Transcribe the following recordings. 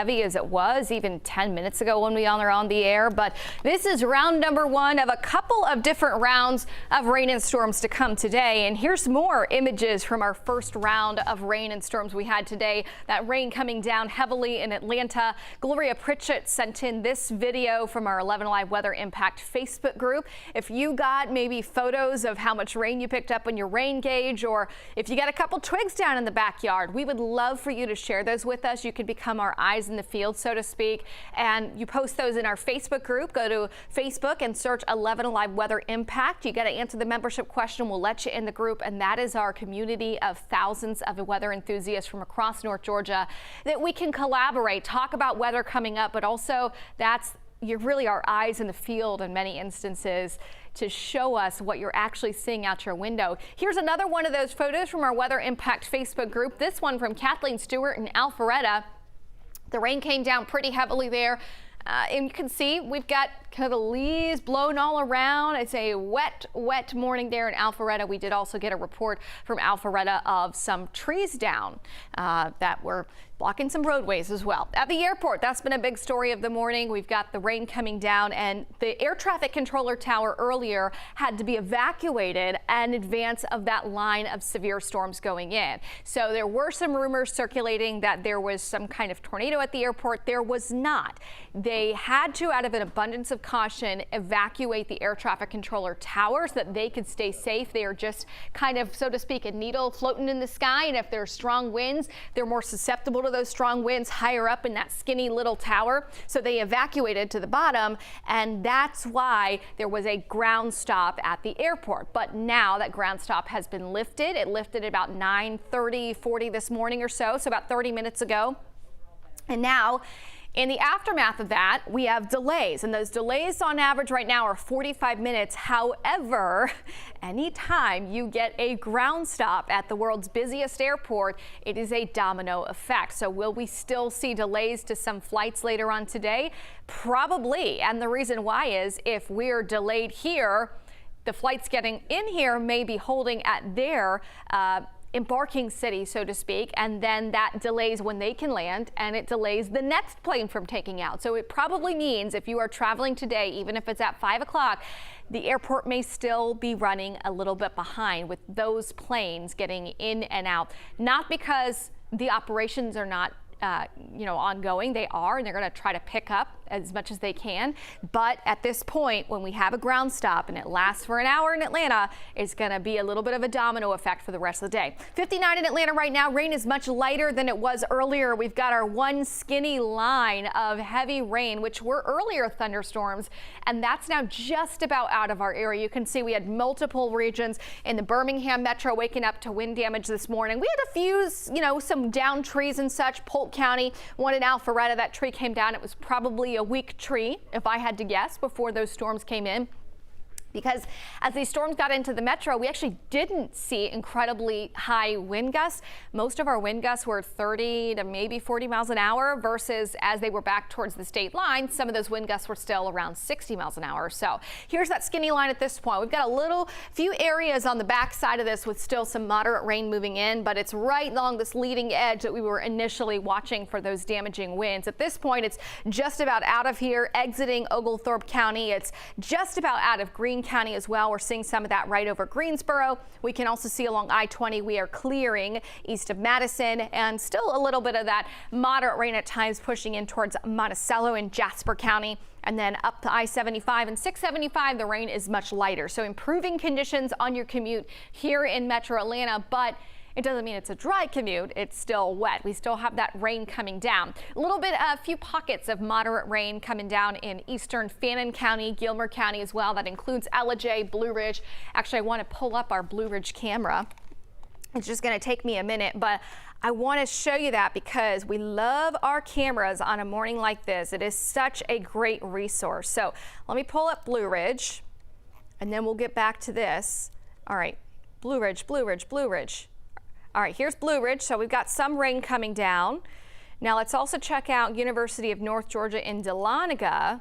heavy as it was even 10 minutes ago when we were on the air. But this is round number one of a couple of different rounds of rain and storms to come today. And here's more images from our first round of rain and storms we had today. That rain coming down heavily in Atlanta. Gloria Pritchett sent in this video from our 11 Alive Weather Impact Facebook group. If you got maybe photos of how much rain you picked up on your rain gauge, or if you got a couple twigs down in the backyard, we would love for you to share those with us. You could become our eyes in the field, so to speak, and you post those in our Facebook group. Go to Facebook and search 11 Alive Weather Impact. You got to answer the membership question. We'll let you in the group, and that is our community of thousands of weather enthusiasts from across North Georgia that we can collaborate, talk about weather coming up, but also you're really our eyes in the field in many instances to show us what you're actually seeing out your window. Here's another one of those photos from our Weather Impact Facebook group. This one from Kathleen Stewart in Alpharetta. The rain came down pretty heavily there. And you can see we've got kind of the leaves blown all around. It's a wet morning there in Alpharetta. We did also get a report from Alpharetta of some trees down that were blocking some roadways as well. At the airport, that's been a big story of the morning. We've got the rain coming down, and the air traffic controller tower earlier had to be evacuated in advance of that line of severe storms going in. So there were some rumors circulating that there was some kind of tornado at the airport. There was not. They had to, out of an abundance of caution, evacuate the air traffic controller tower so that they could stay safe. They are just kind of, so to speak, a needle floating in the sky, and if there are strong winds, they're more susceptible to those strong winds higher up in that skinny little tower. So they evacuated to the bottom, and that's why there was a ground stop at the airport. But now that ground stop has been lifted. It lifted about 9:30, 40 this morning or so about 30 minutes ago. And now, in the aftermath of that, we have delays, and those delays on average right now are 45 minutes. However, anytime you get a ground stop at the world's busiest airport, it is a domino effect. So will we still see delays to some flights later on today? Probably. And the reason why is if we're delayed here, the flights getting in here may be holding at their embarking city, so to speak, and then that delays when they can land, and it delays the next plane from taking out. So it probably means if you are traveling today, even if it's at 5 o'clock, the airport may still be running a little bit behind with those planes getting in and out. Not because the operations are not ongoing. They are, and they're going to try to pick up as much as they can. But at this point, when we have a ground stop and it lasts for an hour in Atlanta, it's going to be a little bit of a domino effect for the rest of the day. 59 in Atlanta right now. Rain is much lighter than it was earlier. We've got our one skinny line of heavy rain, which were earlier thunderstorms, and that's now just about out of our area. You can see we had multiple regions in the Birmingham metro waking up to wind damage this morning. We had a few, some down trees and such. Polk County, one in Alpharetta, that tree came down. It was probably a weak tree, if I had to guess, before those storms came in. Because as these storms got into the metro, we actually didn't see incredibly high wind gusts. Most of our wind gusts were 30 to maybe 40 miles an hour versus as they were back towards the state line, some of those wind gusts were still around 60 miles an hour. So here's that skinny line at this point. We've got a few areas on the back side of this with still some moderate rain moving in, but it's right along this leading edge that we were initially watching for those damaging winds. At this point, it's just about out of here, exiting Oglethorpe County. It's just about out of Greene County as well. We're seeing some of that right over Greensboro. We can also see along I-20 we are clearing east of Madison, and still a little bit of that moderate rain at times pushing in towards Monticello and Jasper County. And then up to I-75 and 675, the rain is much lighter. So improving conditions on your commute here in Metro Atlanta, but it doesn't mean it's a dry commute. It's still wet. We still have that rain coming down. A few pockets of moderate rain coming down in eastern Fannin County, Gilmer County as well. That includes Ellijay, Blue Ridge. Actually, I want to pull up our Blue Ridge camera. It's just going to take me a minute, but I want to show you that because we love our cameras on a morning like this. It is such a great resource. So let me pull up Blue Ridge, and then we'll get back to this. All right, Blue Ridge, Blue Ridge, Blue Ridge. All right, here's Blue Ridge. So we've got some rain coming down. Now let's also check out University of North Georgia in Dahlonega.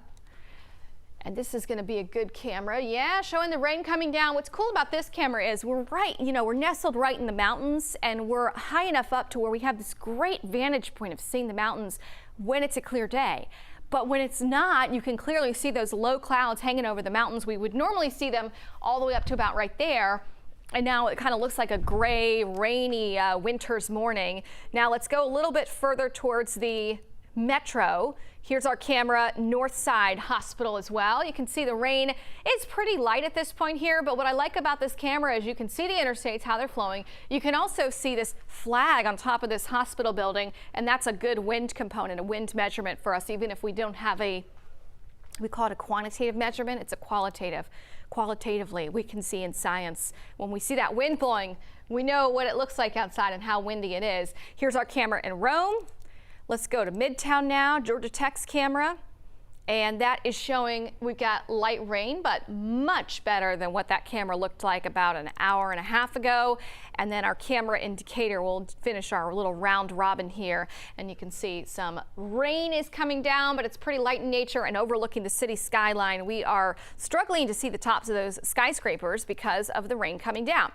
And this is going to be a good camera. Yeah, showing the rain coming down. What's cool about this camera is we're we're nestled right in the mountains, and we're high enough up to where we have this great vantage point of seeing the mountains when it's a clear day. But when it's not, you can clearly see those low clouds hanging over the mountains. We would normally see them all the way up to about right there. And now it kind of looks like a gray, rainy winter's morning. Now let's go a little bit further towards the metro. Here's our camera, North Side Hospital as well. You can see the rain is pretty light at this point here, but what I like about this camera is you can see the interstates, how they're flowing. You can also see this flag on top of this hospital building, and that's a good wind component, a wind measurement for us, even if we don't have we call it a quantitative measurement, it's a qualitative. Qualitatively, we can see in science, when we see that wind blowing, we know what it looks like outside and how windy it is. Here's our camera in Rome. Let's go to Midtown now, Georgia Tech's camera, and that is showing we've got light rain, but much better than what that camera looked like about an hour and a half ago. And then our camera indicator will finish our little round robin here, and you can see some rain is coming down, but it's pretty light in nature and overlooking the city skyline. We are struggling to see the tops of those skyscrapers because of the rain coming down.